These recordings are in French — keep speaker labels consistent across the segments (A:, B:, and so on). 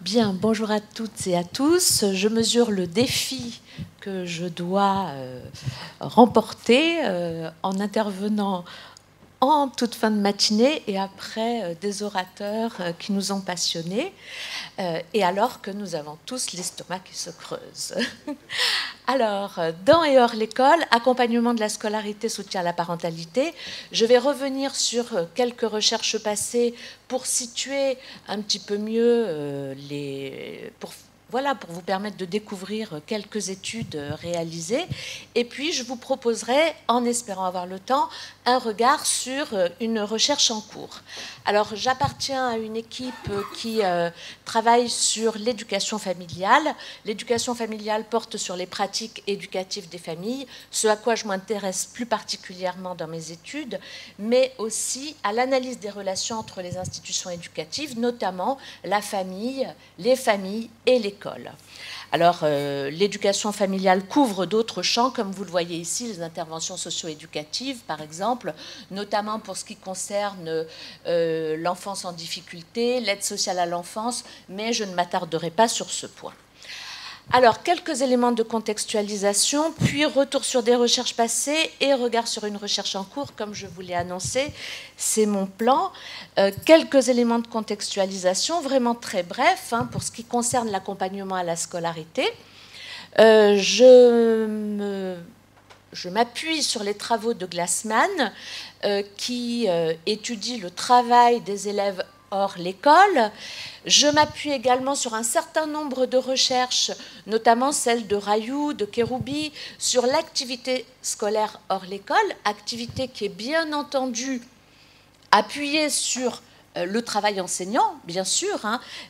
A: Bien, bonjour à toutes et à tous. Je mesure le défi que je dois remporter en intervenant en toute fin de matinée et après des orateurs qui nous ont passionnés, et alors que nous avons tous l'estomac qui se creuse. Alors, dans et hors l'école, accompagnement de la scolarité, soutien à la parentalité, je vais revenir sur quelques recherches passées pour situer un petit peu mieux pour vous permettre de découvrir quelques études réalisées. Et puis, je vous proposerai, en espérant avoir le temps, un regard sur une recherche en cours. Alors, j'appartiens à une équipe qui travaille sur l'éducation familiale. L'éducation familiale porte sur les pratiques éducatives des familles, ce à quoi je m'intéresse plus particulièrement dans mes études, mais aussi à l'analyse des relations entre les institutions éducatives, notamment la famille, les familles et l'école. Alors, l'éducation familiale couvre d'autres champs, comme vous le voyez ici, les interventions socio-éducatives, par exemple, notamment pour ce qui concerne l'enfance en difficulté, l'aide sociale à l'enfance, mais je ne m'attarderai pas sur ce point. Alors, quelques éléments de contextualisation, puis retour sur des recherches passées et regard sur une recherche en cours, comme je vous l'ai annoncé, c'est mon plan. Quelques éléments de contextualisation, vraiment très brefs, pour ce qui concerne l'accompagnement à la scolarité. Je m'appuie sur les travaux de Glassman, qui étudie le travail des élèves hors l'école. Je m'appuie également sur un certain nombre de recherches, notamment celles de Rayou, de Kéroubi, sur l'activité scolaire hors l'école, activité qui est bien entendu appuyée sur le travail enseignant, bien sûr,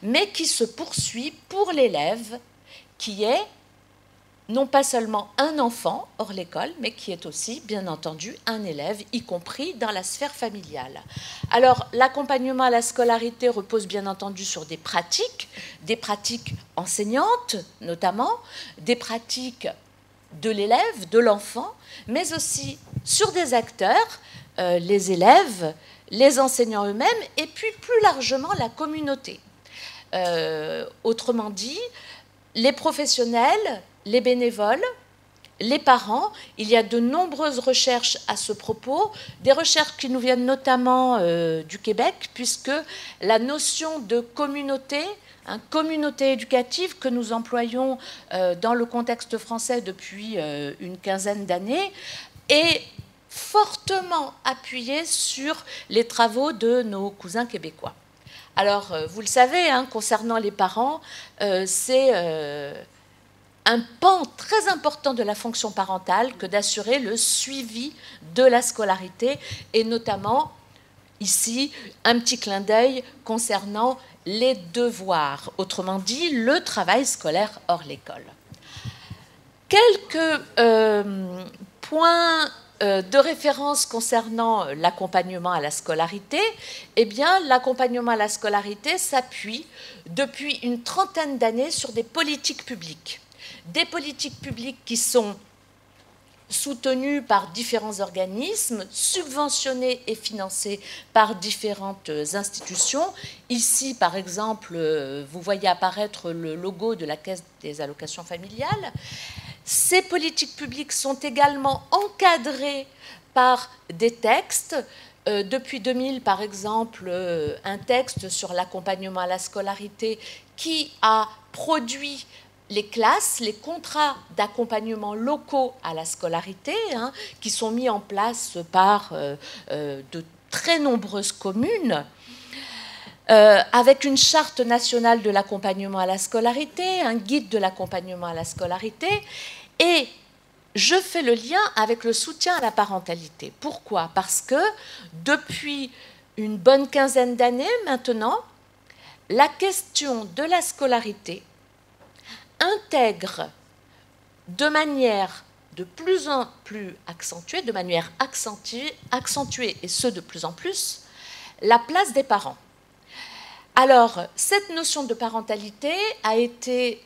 A: mais qui se poursuit pour l'élève qui est non pas seulement un enfant hors l'école, mais qui est aussi, bien entendu, un élève, y compris dans la sphère familiale. Alors, l'accompagnement à la scolarité repose bien entendu sur des pratiques enseignantes notamment, des pratiques de l'élève, de l'enfant, mais aussi sur des acteurs, les élèves, les enseignants eux-mêmes, et puis plus largement la communauté. Autrement dit, les professionnels, les bénévoles, les parents. Il y a de nombreuses recherches à ce propos, des recherches qui nous viennent notamment du Québec, puisque la notion de communauté, communauté éducative que nous employons dans le contexte français depuis une quinzaine d'années, est fortement appuyée sur les travaux de nos cousins québécois. Alors, vous le savez, concernant les parents, c'est un pan très important de la fonction parentale que d'assurer le suivi de la scolarité, et notamment, ici, un petit clin d'œil concernant les devoirs, autrement dit, le travail scolaire hors l'école. Quelques points de référence concernant l'accompagnement à la scolarité. Eh bien, l'accompagnement à la scolarité s'appuie depuis une trentaine d'années sur des politiques publiques. Des politiques publiques qui sont soutenues par différents organismes, subventionnées et financées par différentes institutions. Ici, par exemple, vous voyez apparaître le logo de la Caisse des allocations familiales. Ces politiques publiques sont également encadrées par des textes. Depuis 2000, par exemple, un texte sur l'accompagnement à la scolarité qui a produit les classes, les contrats d'accompagnement locaux à la scolarité, qui sont mis en place par de très nombreuses communes, avec une charte nationale de l'accompagnement à la scolarité, un guide de l'accompagnement à la scolarité, et je fais le lien avec le soutien à la parentalité. Pourquoi ? Parce que depuis une bonne quinzaine d'années maintenant, la question de la scolarité intègre de manière de plus en plus accentuée, de manière accentuée, et ce de plus en plus, la place des parents. Alors, cette notion de parentalité a été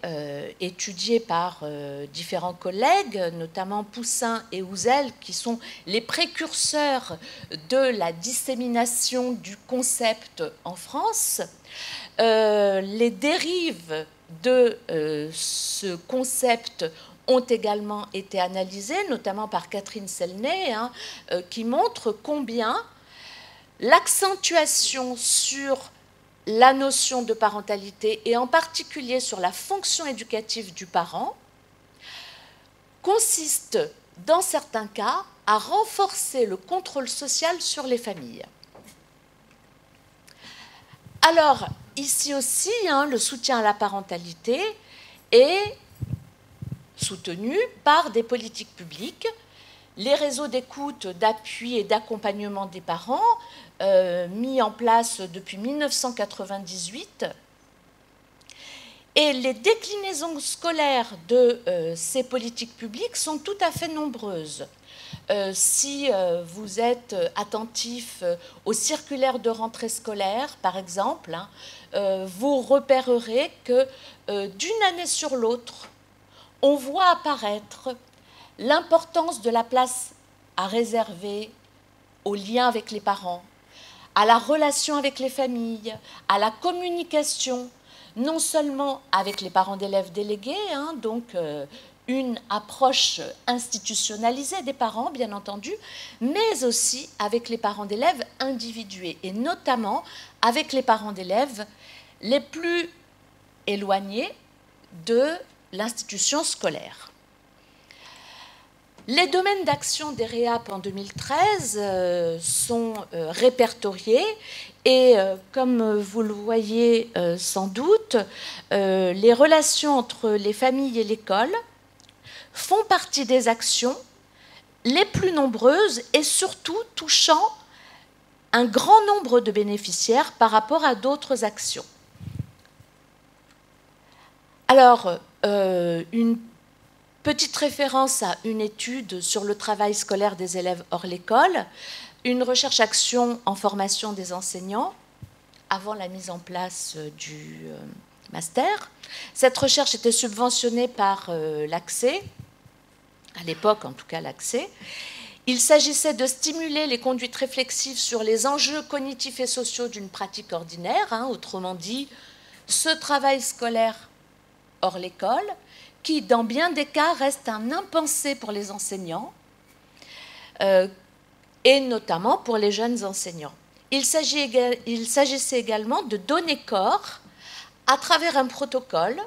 A: étudiée par différents collègues, notamment Poussin et Houzel, qui sont les précurseurs de la dissémination du concept en France. Les dérives de ce concept ont également été analysées, notamment par Catherine Selnay, qui montre combien l'accentuation sur la notion de parentalité, et en particulier sur la fonction éducative du parent, consiste, dans certains cas, à renforcer le contrôle social sur les familles. Alors, ici aussi, le soutien à la parentalité est soutenu par des politiques publiques, les réseaux d'écoute, d'appui et d'accompagnement des parents, mis en place depuis 1998. Et les déclinaisons scolaires de ces politiques publiques sont tout à fait nombreuses. Si vous êtes attentif aux circulaires de rentrée scolaire, par exemple, vous repérerez que d'une année sur l'autre, on voit apparaître l'importance de la place à réserver au lien avec les parents, à la relation avec les familles, à la communication, non seulement avec les parents d'élèves délégués, donc une approche institutionnalisée des parents, bien entendu, mais aussi avec les parents d'élèves individués, et notamment avec les parents d'élèves les plus éloignés de l'institution scolaire. Les domaines d'action des REAP en 2013 sont répertoriés et, comme vous le voyez sans doute, les relations entre les familles et l'école font partie des actions les plus nombreuses et surtout touchant un grand nombre de bénéficiaires par rapport à d'autres actions. Alors, une petite référence à une étude sur le travail scolaire des élèves hors l'école, une recherche-action en formation des enseignants avant la mise en place du master. Cette recherche était subventionnée par l'ACSE, à l'époque en tout cas l'ACSE. Il s'agissait de stimuler les conduites réflexives sur les enjeux cognitifs et sociaux d'une pratique ordinaire, autrement dit, ce travail scolaire hors l'école, qui, dans bien des cas, reste un impensé pour les enseignants, et notamment pour les jeunes enseignants. Il s'agissait également de donner corps, à travers un protocole,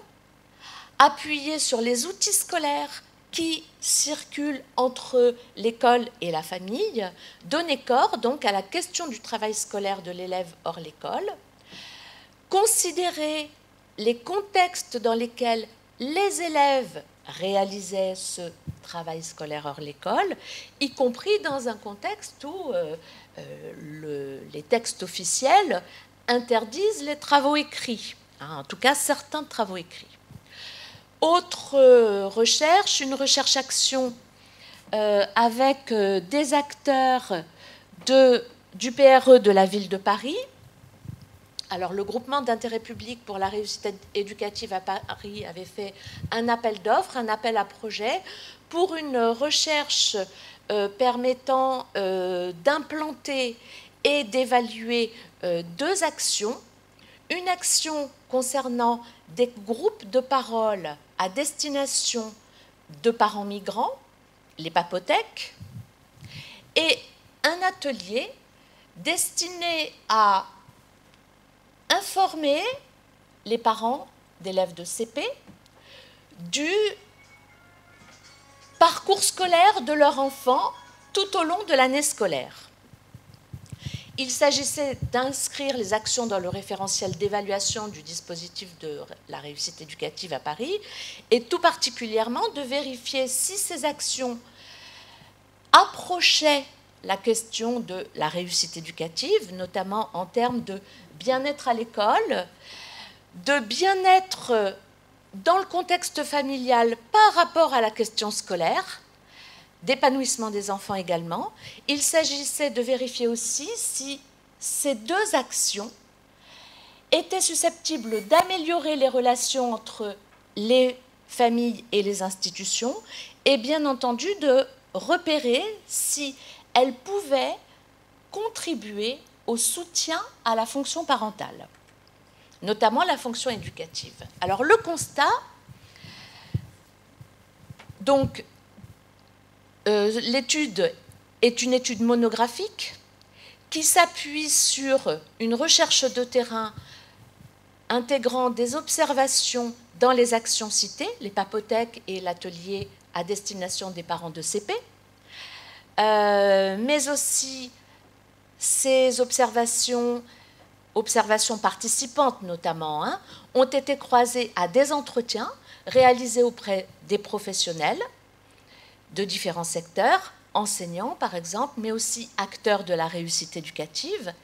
A: appuyé sur les outils scolaires qui circulent entre l'école et la famille, donner corps donc à la question du travail scolaire de l'élève hors l'école, considérer les contextes dans lesquels les élèves réalisaient ce travail scolaire hors l'école, y compris dans un contexte où les textes officiels interdisent les travaux écrits, en tout cas certains travaux écrits. Autre recherche, une recherche-action avec des acteurs du PRE de la ville de Paris. Alors, le groupement d'intérêt public pour la réussite éducative à Paris avait fait un appel d'offres, un appel à projet pour une recherche permettant d'implanter et d'évaluer deux actions. Une action concernant des groupes de parole à destination de parents migrants, les papothèques, et un atelier destiné à informer les parents d'élèves de CP du parcours scolaire de leur enfant tout au long de l'année scolaire. Il s'agissait d'inscrire les actions dans le référentiel d'évaluation du dispositif de la réussite éducative à Paris et tout particulièrement de vérifier si ces actions approchaient la question de la réussite éducative, notamment en termes de bien-être à l'école, de bien-être dans le contexte familial par rapport à la question scolaire, d'épanouissement des enfants également. Il s'agissait de vérifier aussi si ces deux actions étaient susceptibles d'améliorer les relations entre les familles et les institutions, et bien entendu de repérer si elles pouvaient contribuer au soutien à la fonction parentale, notamment la fonction éducative. Alors le constat, donc l'étude est une étude monographique qui s'appuie sur une recherche de terrain intégrant des observations dans les actions citées, les papothèques et l'atelier à destination des parents de CP, mais aussi ces observations participantes notamment, ont été croisées à des entretiens réalisés auprès des professionnels de différents secteurs, enseignants par exemple, mais aussi acteurs de la réussite éducative,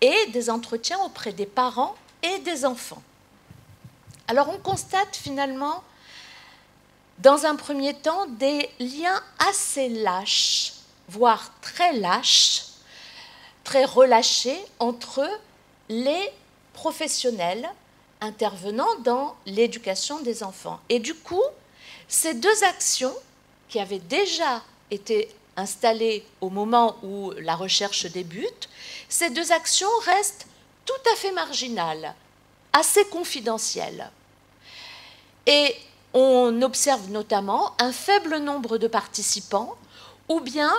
A: et des entretiens auprès des parents et des enfants. Alors on constate finalement, dans un premier temps, des liens assez lâches, voire très lâches, très relâchés entre les professionnels intervenant dans l'éducation des enfants. Et du coup, ces deux actions qui avaient déjà été installées au moment où la recherche débute, ces deux actions restent tout à fait marginales, assez confidentielles. Et on observe notamment un faible nombre de participants ou bien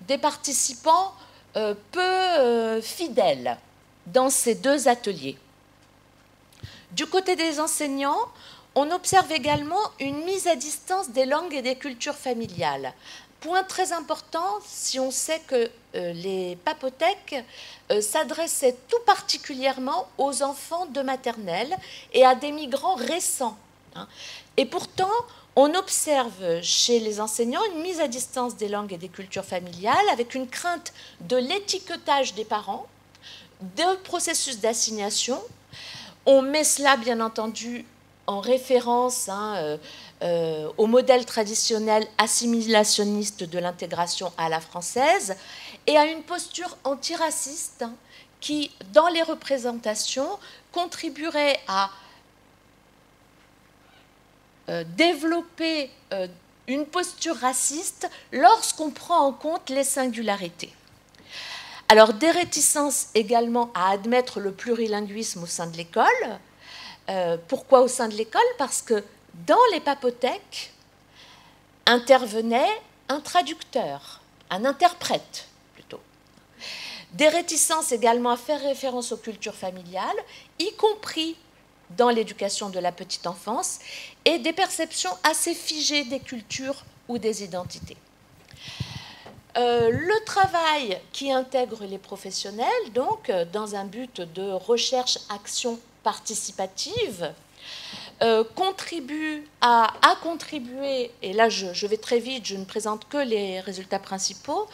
A: des participants peu fidèles dans ces deux ateliers. Du côté des enseignants, on observe également une mise à distance des langues et des cultures familiales. Point très important si on sait que les papothèques s'adressaient tout particulièrement aux enfants de maternelle et à des migrants récents. Et pourtant, on observe chez les enseignants une mise à distance des langues et des cultures familiales avec une crainte de l'étiquetage des parents, de processus d'assignation. On met cela, bien entendu, en référence au modèle traditionnel assimilationniste de l'intégration à la française et à une posture antiraciste qui, dans les représentations, contribuerait à développer une posture raciste lorsqu'on prend en compte les singularités. Alors, des réticences également à admettre le plurilinguisme au sein de l'école. Pourquoi au sein de l'école? Parce que dans les papothèques intervenait un traducteur, un interprète plutôt. Des réticences également à faire référence aux cultures familiales, y compris dans l'éducation de la petite enfance, et des perceptions assez figées des cultures ou des identités. Le travail qui intègre les professionnels, donc, dans un but de recherche-action participative, contribue a contribué, et là je vais très vite, je ne présente que les résultats principaux,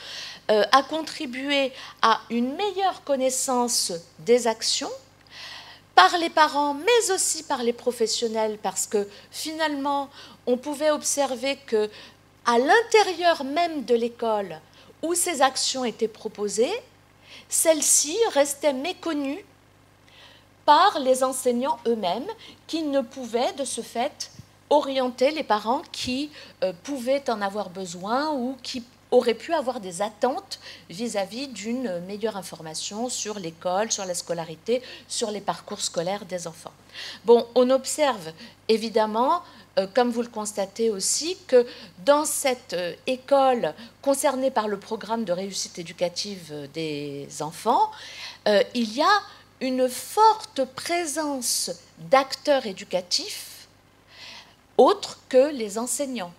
A: a contribué à une meilleure connaissance des actions par les parents, mais aussi par les professionnels, parce que finalement, on pouvait observer que à l'intérieur même de l'école où ces actions étaient proposées, celles-ci restaient méconnues par les enseignants eux-mêmes, qui ne pouvaient de ce fait orienter les parents qui pouvaient en avoir besoin ou qui auraient pu avoir des attentes vis-à-vis d'une meilleure information sur l'école, sur la scolarité, sur les parcours scolaires des enfants. Bon, on observe évidemment, comme vous le constatez aussi, que dans cette école concernée par le programme de réussite éducative des enfants, il y a une forte présence d'acteurs éducatifs autres que les enseignants.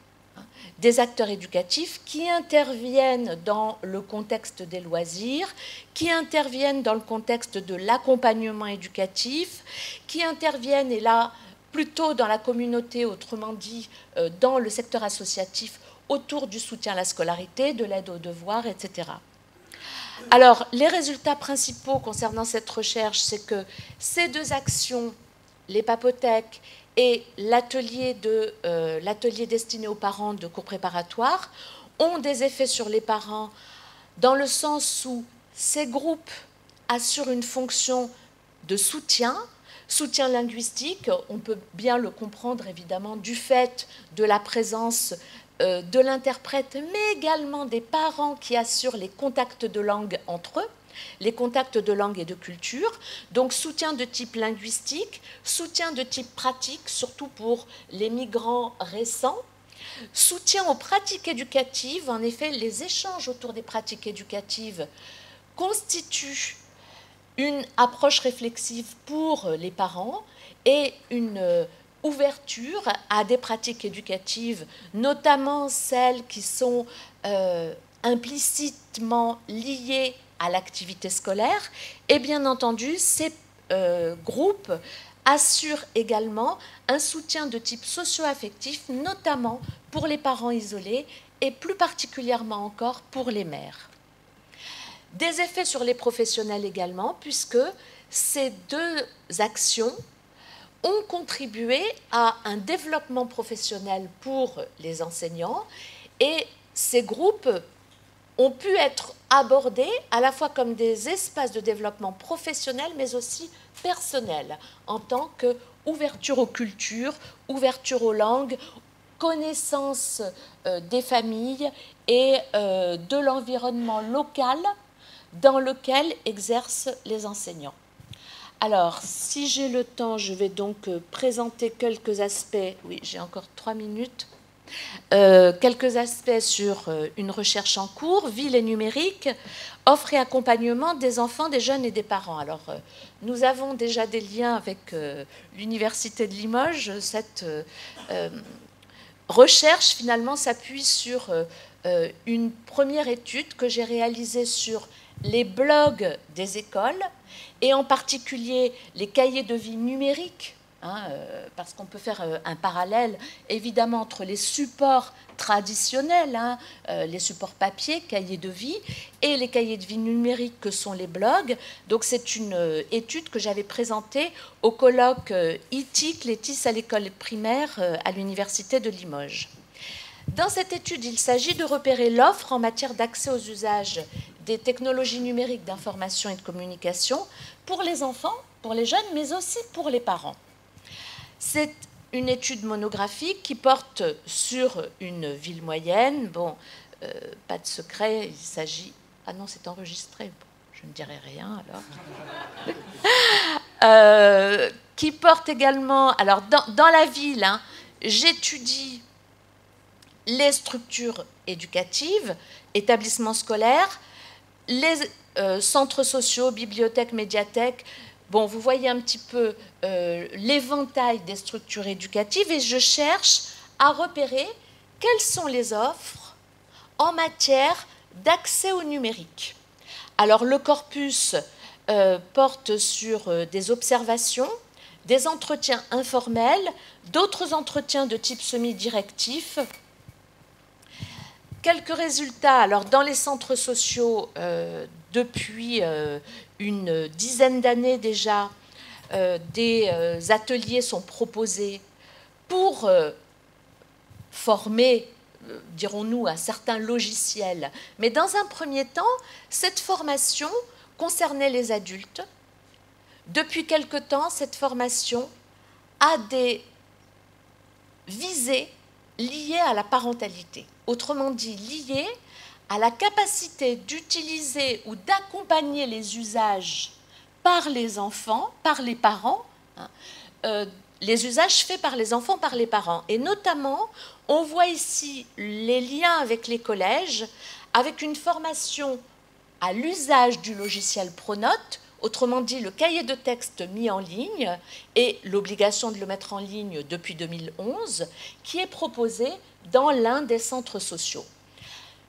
A: Des acteurs éducatifs qui interviennent dans le contexte des loisirs, qui interviennent dans le contexte de l'accompagnement éducatif, qui interviennent, et là, plutôt dans la communauté, autrement dit, dans le secteur associatif, autour du soutien à la scolarité, de l'aide aux devoirs, etc. Alors, les résultats principaux concernant cette recherche, c'est que ces deux actions, les papothèques et l'atelier destiné aux parents de cours préparatoires, ont des effets sur les parents dans le sens où ces groupes assurent une fonction de soutien. Soutien linguistique, on peut bien le comprendre évidemment du fait de la présence de l'interprète, mais également des parents qui assurent les contacts de langue entre eux, les contacts de langue et de culture. Donc soutien de type linguistique, soutien de type pratique, surtout pour les migrants récents. Soutien aux pratiques éducatives, en effet, les échanges autour des pratiques éducatives constituent une approche réflexive pour les parents et une ouverture à des pratiques éducatives, notamment celles qui sont implicitement liées à l'activité scolaire. Et bien entendu, ces groupes assurent également un soutien de type socio-affectif, notamment pour les parents isolés et plus particulièrement encore pour les mères. Des effets sur les professionnels également, puisque ces deux actions ont contribué à un développement professionnel pour les enseignants, et ces groupes ont pu être abordés à la fois comme des espaces de développement professionnel, mais aussi personnel, en tant qu'ouverture aux cultures, ouverture aux langues, connaissance des familles et de l'environnement local dans lequel exercent les enseignants. Alors, si j'ai le temps, je vais donc présenter quelques aspects. Oui, j'ai encore 3 minutes. Quelques aspects sur une recherche en cours, ville et numérique, offre et accompagnement des enfants, des jeunes et des parents. Alors, nous avons déjà des liens avec l'Université de Limoges. Cette recherche, finalement, s'appuie sur une première étude que j'ai réalisée sur les blogs des écoles, et en particulier les cahiers de vie numériques, parce qu'on peut faire un parallèle évidemment entre les supports traditionnels, les supports papier, cahiers de vie, et les cahiers de vie numériques que sont les blogs. Donc c'est une étude que j'avais présentée au colloque ITIC, l'ETIS à l'école primaire à l'Université de Limoges. Dans cette étude, il s'agit de repérer l'offre en matière d'accès aux usages des technologies numériques d'information et de communication pour les enfants, pour les jeunes, mais aussi pour les parents. C'est une étude monographique qui porte sur une ville moyenne. Bon, pas de secret, il s'agit... Ah non, c'est enregistré. Bon, je ne dirai rien alors. Qui porte également... Alors, dans la ville, j'étudie les structures éducatives, établissements scolaires, les centres sociaux, bibliothèques, médiathèques. Bon, vous voyez un petit peu l'éventail des structures éducatives, et je cherche à repérer quelles sont les offres en matière d'accès au numérique. Alors, le corpus porte sur des observations, des entretiens informels, d'autres entretiens de type semi-directif. Quelques résultats. Alors, dans les centres sociaux, depuis une dizaine d'années déjà, des ateliers sont proposés pour former, dirons-nous, à certains logiciels. Mais dans un premier temps, cette formation concernait les adultes. Depuis quelque temps, cette formation a des visées liées à la parentalité. Autrement dit, liées à la capacité d'utiliser ou d'accompagner les usages par les enfants, par les parents, les usages faits par les enfants, par les parents. Et notamment, on voit ici les liens avec les collèges, avec une formation à l'usage du logiciel Pronote, autrement dit le cahier de texte mis en ligne et l'obligation de le mettre en ligne depuis 2011, qui est proposée dans l'un des centres sociaux.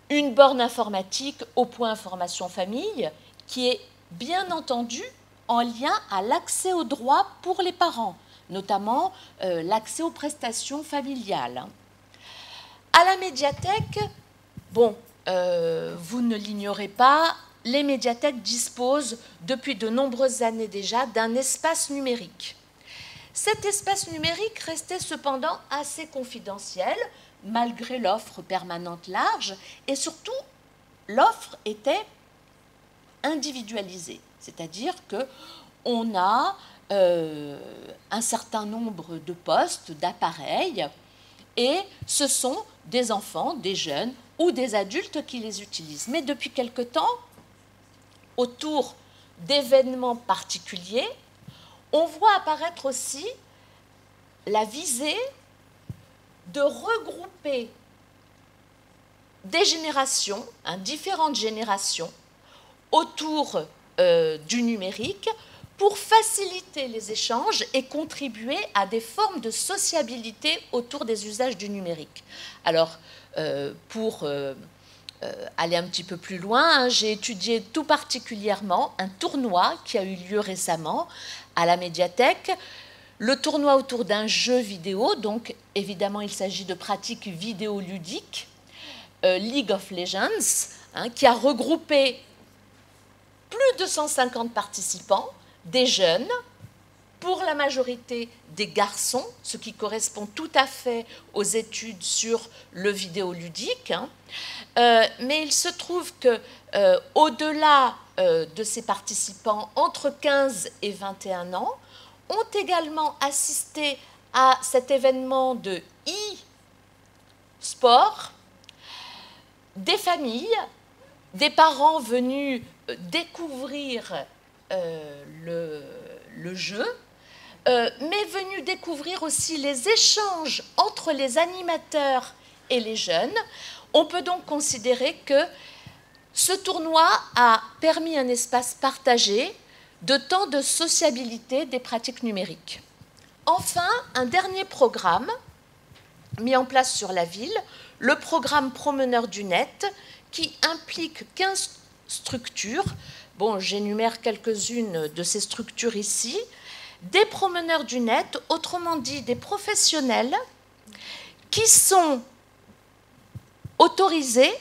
A: Une borne informatique au point information famille qui est bien entendu en lien à l'accès aux droits pour les parents, notamment l'accès aux prestations familiales. À la médiathèque, bon, vous ne l'ignorez pas, les médiathèques disposent depuis de nombreuses années déjà d'un espace numérique. Cet espace numérique restait cependant assez confidentiel, malgré l'offre permanente large, et surtout, l'offre était individualisée, c'est-à-dire que on a un certain nombre de postes, d'appareils, et ce sont des enfants, des jeunes ou des adultes qui les utilisent. Mais depuis quelque temps, autour d'événements particuliers, on voit apparaître aussi la visée de regrouper des générations, différentes générations, autour du numérique pour faciliter les échanges et contribuer à des formes de sociabilité autour des usages du numérique. Alors, pour aller un petit peu plus loin, j'ai étudié tout particulièrement un tournoi qui a eu lieu récemment à la médiathèque, le tournoi autour d'un jeu vidéo, donc évidemment il s'agit de pratiques vidéoludiques, League of Legends, qui a regroupé plus de 150 participants, des jeunes, pour la majorité des garçons, ce qui correspond tout à fait aux études sur le vidéoludique. Mais il se trouve que, au-delà de ces participants entre 15 et 21 ans, ont également assisté à cet événement de e-sport des familles, des parents venus découvrir le jeu, mais venus découvrir aussi les échanges entre les animateurs et les jeunes. On peut donc considérer que ce tournoi a permis un espace partagé de temps de sociabilité des pratiques numériques. Enfin, un dernier programme mis en place sur la ville, le programme Promeneurs du Net, qui implique 15 structures. Bon, j'énumère quelques-unes de ces structures ici. Des promeneurs du net, autrement dit des professionnels, qui sont autorisés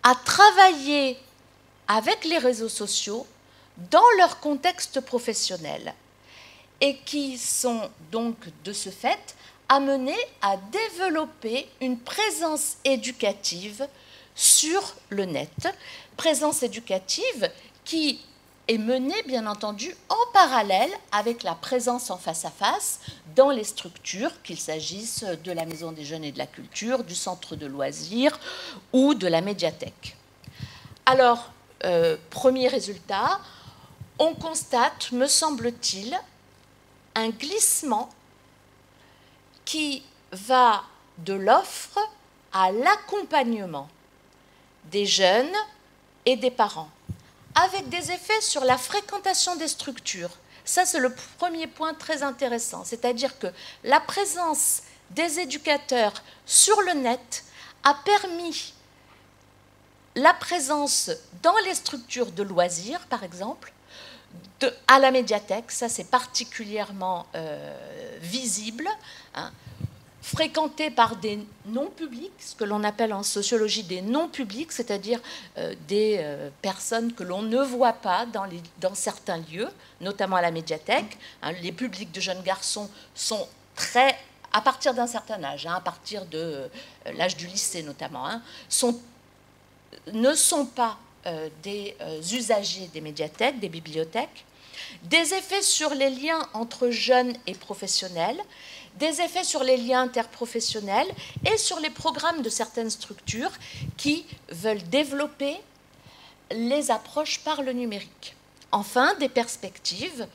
A: à travailler avec les réseaux sociaux dans leur contexte professionnel et qui sont donc de ce fait amenés à développer une présence éducative sur le net, présence éducative qui est menée bien entendu en parallèle avec la présence en face à face dans les structures, qu'il s'agisse de la Maison des Jeunes et de la Culture, du centre de loisirs ou de la médiathèque. Alors, premier résultat, on constate, me semble-t-il, un glissement qui va de l'offre à l'accompagnement des jeunes et des parents, avec des effets sur la fréquentation des structures. Ça, c'est le premier point très intéressant, c'est-à-dire que la présence des éducateurs sur le net a permis la présence dans les structures de loisirs, par exemple, à la médiathèque, ça c'est particulièrement visible, fréquenté par des non-publics, ce que l'on appelle en sociologie des non-publics, c'est-à-dire des personnes que l'on ne voit pas dans certains lieux, notamment à la médiathèque. Les publics de jeunes garçons sont très, à partir d'un certain âge, à partir de l'âge du lycée notamment, ne sont pas des usagers des médiathèques, des bibliothèques, des effets sur les liens entre jeunes et professionnels, des effets sur les liens interprofessionnels et sur les programmes de certaines structures qui veulent développer les approches par le numérique. Enfin, des perspectives,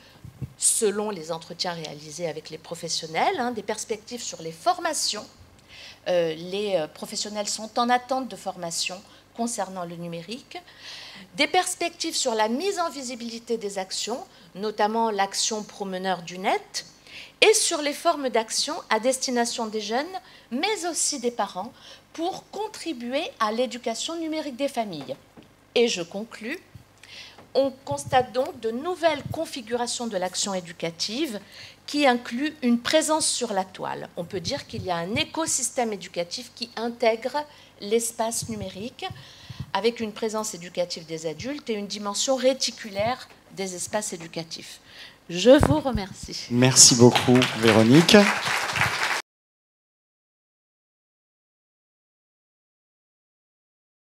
A: selon les entretiens réalisés avec les professionnels, des perspectives sur les formations. Les professionnels sont en attente de formation concernant le numérique, des perspectives sur la mise en visibilité des actions, notamment l'action promeneur du net, et sur les formes d'action à destination des jeunes, mais aussi des parents, pour contribuer à l'éducation numérique des familles. Et je conclus, on constate donc de nouvelles configurations de l'action éducative qui incluent une présence sur la toile. On peut dire qu'il y a un écosystème éducatif qui intègre l'espace numérique avec une présence éducative des adultes et une dimension réticulaire des espaces éducatifs. Je vous remercie.
B: Merci beaucoup, Véronique.